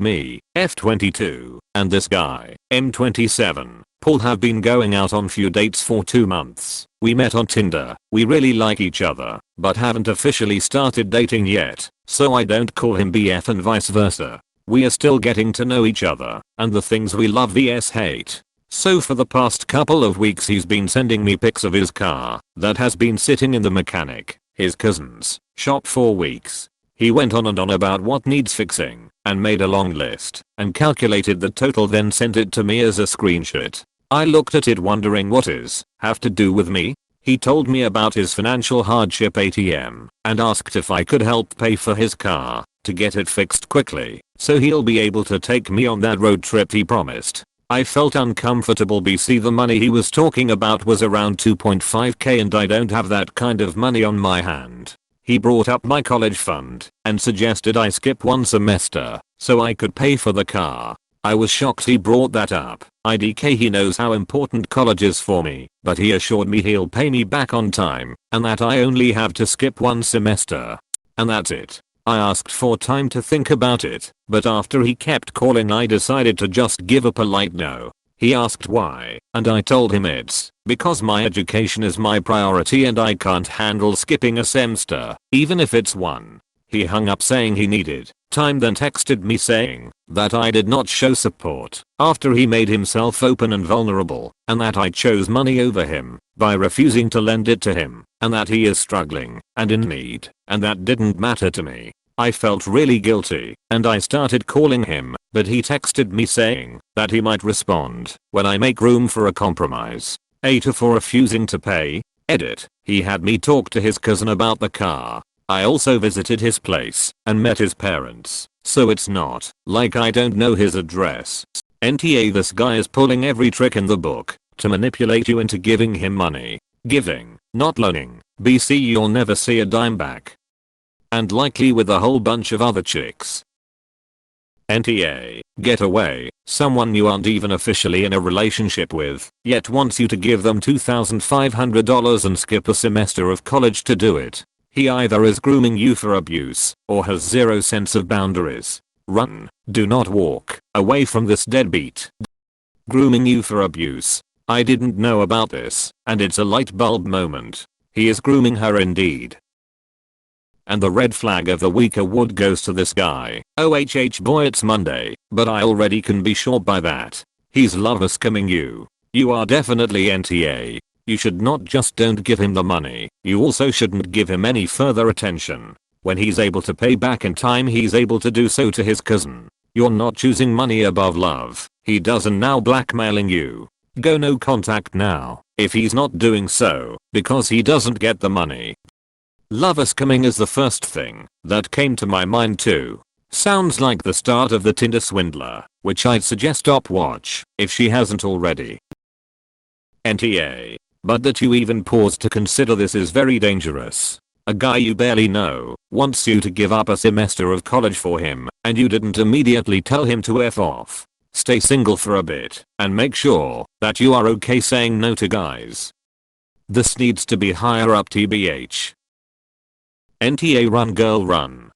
Me, F22, and this guy, M27, Paul have been going out on few dates for 2 months. We met on Tinder. We really like each other, but haven't officially started dating yet, so I don't call him BF and vice versa. We are still getting to know each other, and the things we love vs hate. So for the past couple of weeks he's been sending me pics of his car that has been sitting in the mechanic, his cousin's, shop for weeks. He went on and on about what needs fixing, and made a long list, and calculated the total, then sent it to me as a screenshot. I looked at it wondering what is have to do with me. He told me about his financial hardship ATM, and asked if I could help pay for his car, to get it fixed quickly, so he'll be able to take me on that road trip he promised. I felt uncomfortable. BC the money he was talking about was around 2.5k and I don't have that kind of money on my hand. He brought up my college fund and suggested I skip 1 semester so I could pay for the car. I was shocked he brought that up. IDK, he knows how important college is for me, but he assured me he'll pay me back on time and that I only have to skip 1 semester. And that's it. I asked for time to think about it, but after he kept calling I decided to just give a polite no. He asked why, and I told him it's because my education is my priority and I can't handle skipping a semester, even if it's 1. He hung up saying he needed time, then texted me saying that I did not show support after he made himself open and vulnerable, and that I chose money over him by refusing to lend it to him, and that he is struggling and in need, and that didn't matter to me. I felt really guilty, and I started calling him, but he texted me saying that he might respond when I make room for a compromise. A2 for refusing to pay. Edit. He had me talk to his cousin about the car. I also visited his place and met his parents, so it's not like I don't know his address. NTA, this guy is pulling every trick in the book to manipulate you into giving him money. Giving, not loaning. BC, you'll never see a dime back. And likely with a whole bunch of other chicks. NTA, get away. Someone you aren't even officially in a relationship with, yet wants you to give them $2,500 and skip a semester of college to do it. He either is grooming you for abuse, or has zero sense of boundaries. Run. Do not walk away from this deadbeat. Grooming you for abuse. I didn't know about this, and it's a light bulb moment. He is grooming her indeed. And the red flag of the week award goes to this guy. OHH boy, it's Monday, but I already can be sure by that he's lover scamming you. You are definitely NTA. You should not just don't give him the money, you also shouldn't give him any further attention. When he's able to pay back in time, he's able to do so to his cousin. You're not choosing money above love. He doesn't now blackmailing you. Go no contact now if he's not doing so because he doesn't get the money. Lover scamming is the first thing that came to my mind too. Sounds like the start of the Tinder swindler, which I'd suggest stop watch if she hasn't already. NTA. But that you even pause to consider this is very dangerous. A guy you barely know wants you to give up a semester of college for him, and you didn't immediately tell him to F off. Stay single for a bit, and make sure that you are okay saying no to guys. This needs to be higher up TBH. NTA, run girl run.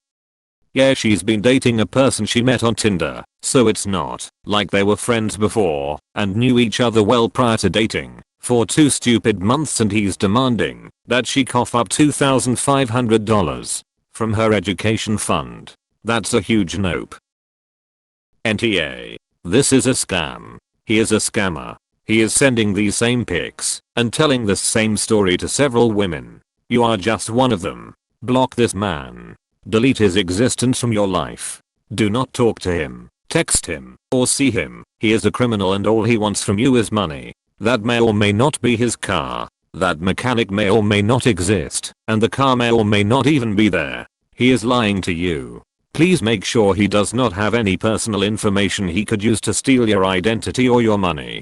Yeah, she's been dating a person she met on Tinder, so it's not like they were friends before and knew each other well prior to dating for 2 stupid months, and he's demanding that she cough up $2,500 from her education fund. That's a huge nope. NTA. This is a scam. He is a scammer. He is sending these same pics and telling the same story to several women. You are just one of them. Block this man. Delete his existence from your life. Do not talk to him, text him, or see him. He is a criminal and all he wants from you is money. That may or may not be his car. That mechanic may or may not exist, and the car may or may not even be there. He is lying to you. Please make sure he does not have any personal information he could use to steal your identity or your money.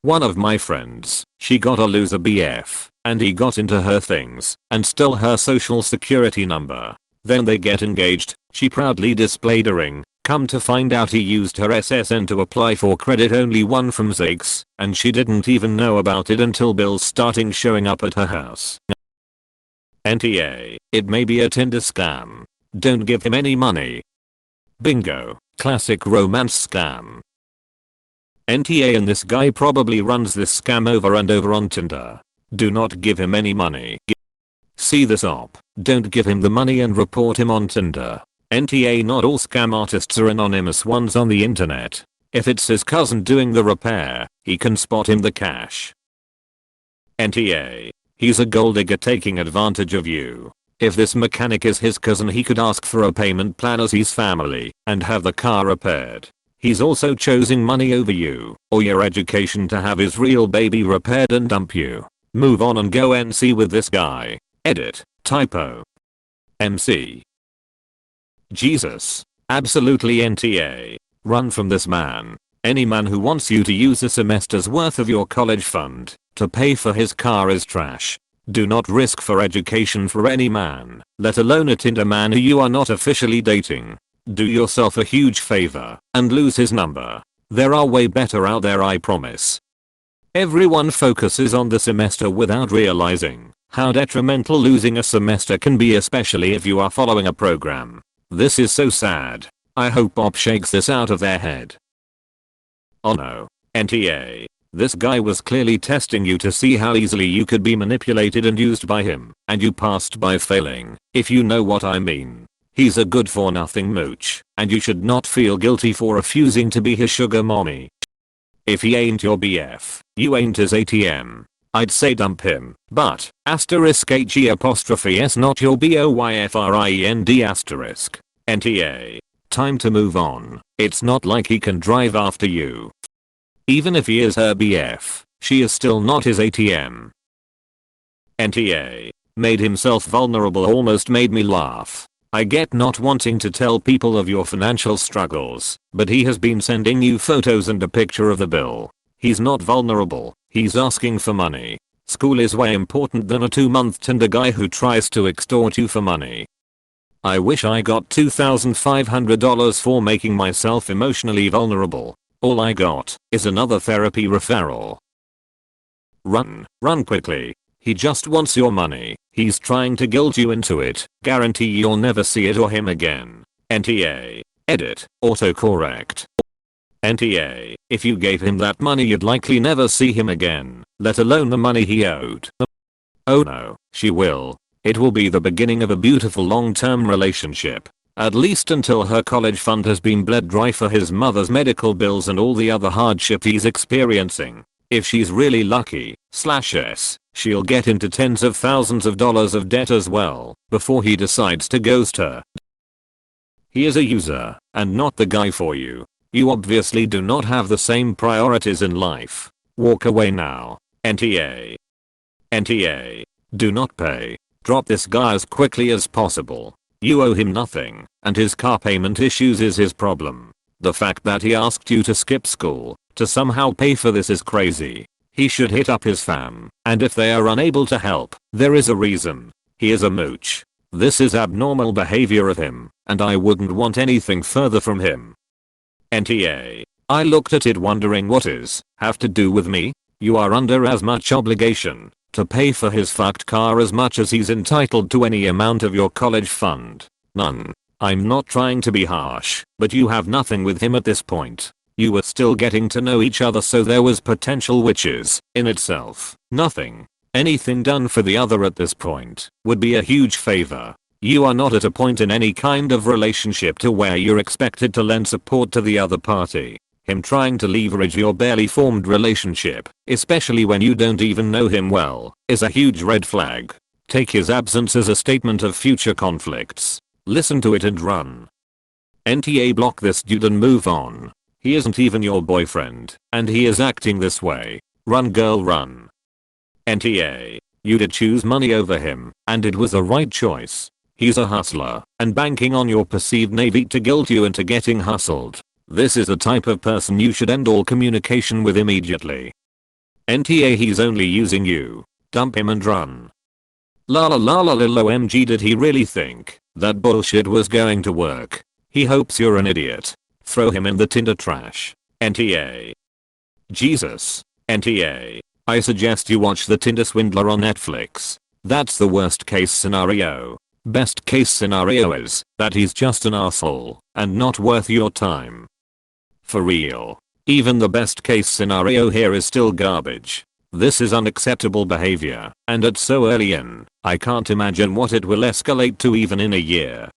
One of my friends, she got a loser BF, and he got into her things and stole her social security number. Then they get engaged. She proudly displayed a ring. Come to find out he used her SSN to apply for credit only one from Ziggs, and she didn't even know about it until bills starting showing up at her house. NTA. It may be a Tinder scam. Don't give him any money. Bingo. Classic romance scam. NTA, and this guy probably runs this scam over and over on Tinder. Do not give him any money. See this op. Don't give him the money and report him on Tinder. NTA, not all scam artists are anonymous ones on the internet. If it's his cousin doing the repair, he can spot him the cash. NTA. He's a gold digger taking advantage of you. If this mechanic is his cousin, he could ask for a payment plan as he's family and have the car repaired. He's also choosing money over you or your education to have his real baby repaired and dump you. Move on and go NC with this guy. Edit. Typo. MC. Jesus. Absolutely NTA. Run from this man. Any man who wants you to use a semester's worth of your college fund to pay for his car is trash. Do not risk for education for any man, let alone a Tinder man who you are not officially dating. Do yourself a huge favor and lose his number. There are way better out there, I promise. Everyone focuses on the semester without realizing how detrimental losing a semester can be, especially if you are following a program. This is so sad. I hope Bob shakes this out of their head. Oh no. NTA. This guy was clearly testing you to see how easily you could be manipulated and used by him, and you passed by failing, if you know what I mean. He's a good for nothing mooch, and you should not feel guilty for refusing to be his sugar mommy. If he ain't your BF, you ain't his ATM. I'd say dump him, but *HE'(s) not your BOYFRIEND*. NTA. Time to move on. It's not like he can drive after you. Even if he is her BF, she is still not his ATM. NTA. Made himself vulnerable almost made me laugh. I get not wanting to tell people of your financial struggles, but he has been sending you photos and a picture of the bill. He's not vulnerable, he's asking for money. School is way important than a 2-month Tinder guy who tries to extort you for money. I wish I got $2,500 for making myself emotionally vulnerable. All I got is another therapy referral. Run quickly. He just wants your money. He's trying to guilt you into it. Guarantee you'll never see it or him again. NTA. Edit. Autocorrect. NTA. If you gave him that money, you'd likely never see him again, let alone the money he owed. Oh no, she will. It will be the beginning of a beautiful long-term relationship. At least until her college fund has been bled dry for his mother's medical bills and all the other hardship he's experiencing. If she's really lucky, /s, she'll get into tens of thousands of dollars of debt as well, before he decides to ghost her. He is a user, and not the guy for you. You obviously do not have the same priorities in life. Walk away now. NTA. NTA. Do not pay. Drop this guy as quickly as possible. You owe him nothing, and his car payment issues is his problem. The fact that he asked you to skip school to somehow pay for this is crazy. He should hit up his fam, and if they are unable to help, there is a reason. He is a mooch. This is abnormal behavior of him, and I wouldn't want anything further from him. NTA. I looked at it wondering what is have to do with me? You are under as much obligation to pay for his fucked car as much as he's entitled to any amount of your college fund. None. I'm not trying to be harsh, but you have nothing with him at this point. You were still getting to know each other, so there was potential, which is, in itself, nothing. Anything done for the other at this point would be a huge favor. You are not at a point in any kind of relationship to where you're expected to lend support to the other party. Him trying to leverage your barely formed relationship, especially when you don't even know him well, is a huge red flag. Take his absence as a statement of future conflicts. Listen to it and run. NTA. Block this dude and move on. He isn't even your boyfriend, and he is acting this way. Run girl, run. NTA. You did choose money over him, and it was the right choice. He's a hustler, and banking on your perceived naivete to guilt you into getting hustled. This is the type of person you should end all communication with immediately. NTA. He's only using you. Dump him and run. La la la la lil OMG, did he really think that bullshit was going to work? He hopes you're an idiot. Throw him in the Tinder trash. NTA. Jesus. NTA. I suggest you watch The Tinder Swindler on Netflix. That's the worst case scenario. Best case scenario is that he's just an asshole and not worth your time. For real. Even the best case scenario here is still garbage. This is unacceptable behavior, and it's so early in, I can't imagine what it will escalate to even in a year.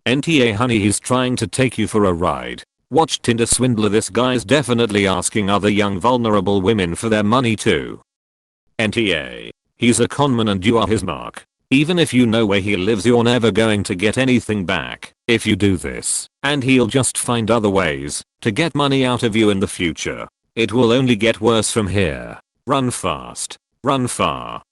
NTA honey, he's trying to take you for a ride. Watch Tinder swindler, this guy's definitely asking other young vulnerable women for their money too. NTA. He's a conman and you are his mark. Even if you know where he lives, you're never going to get anything back if you do this, and he'll just find other ways to get money out of you in the future. It will only get worse from here. Run fast. Run far.